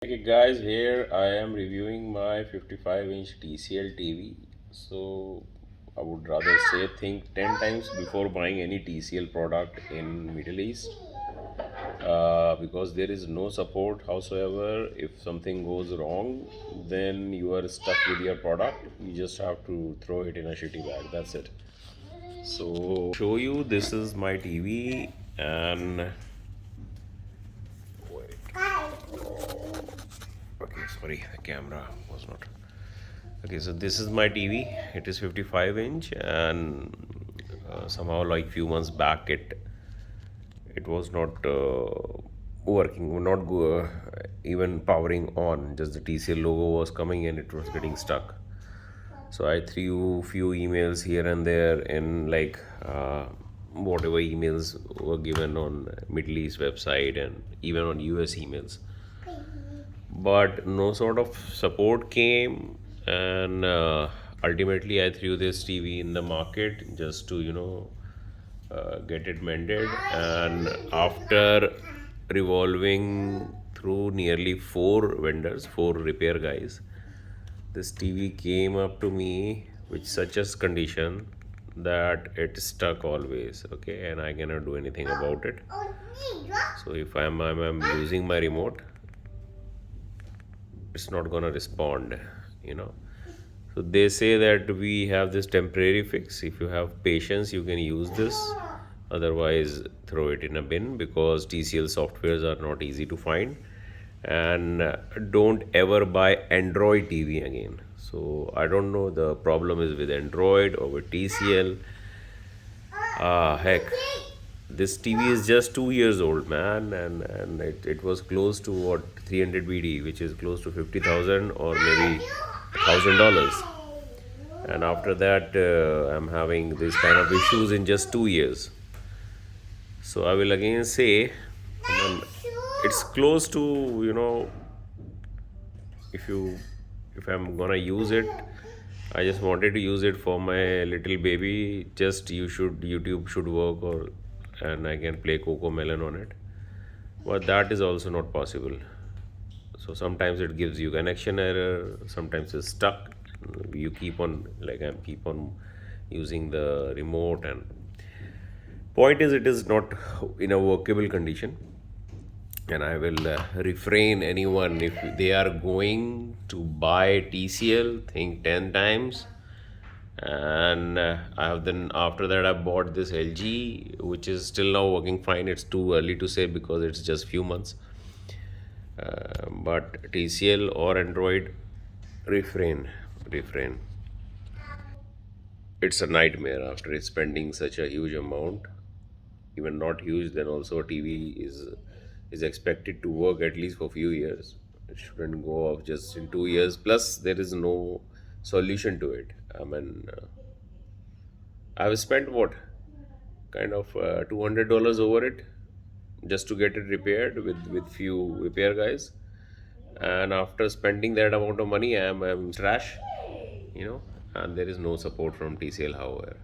Okay guys, here I am reviewing my 55-inch TCL TV. So I would rather say think 10 times before buying any TCL product in Middle East, because there is no support howsoever. If something goes wrong, then you are stuck with your product. You just have to throw it in a shitty bag. That's it. So show you, this is my TV. And okay, sorry, the camera was not. Okay, so this is my TV. It is 55 inch, and somehow like few months back it was not working, not even powering on. Just the TCL logo was coming and it was getting stuck. So I threw few emails here and there in whatever emails were given on Middle East website and even on US emails, but no sort of support came. And ultimately I threw this TV in the market just to get it mended. And after revolving through nearly four vendors, four repair guys, this TV came up to me with such a condition that it stuck always. Okay, and I cannot do anything about it. So if I'm using my remote, it's not gonna respond. So they say that we have this temporary fix. If you have patience, you can use this. Otherwise, throw it in a bin, because TCL softwares are not easy to find. And don't ever buy Android TV again. So I don't know the problem is with Android or with TCL. Heck, this TV is just 2 years old, man, and it was close to what, 300 BD, which is close to 50,000 or maybe $1,000. And after that, I'm having this kind of issues in just 2 years. So I will again say, I mean, it's close to, if you if I'm gonna use it, I just wanted to use it for my little baby. Just YouTube should work, or and I can play Coco Melon on it. But that is also not possible. So sometimes it gives you connection error, sometimes it's stuck. You keep on, like, I keep on using the remote, and point is, it is not in a workable condition. And I will refrain anyone, if they are going to buy TCL, think 10 times. And I have then, after that, I bought this LG, which is still now working fine. It's too early to say because it's just few months. But TCL or Android, refrain. It's a nightmare after spending such a huge amount. Even not huge, then also TV is expected to work at least for few years. It shouldn't go off just in 2 years. Plus, there is no solution to it. I mean, I've spent what, kind of $200 over it, just to get it repaired with few repair guys. And after spending that amount of money, I'm trash, you know. And there is no support from TCL, however.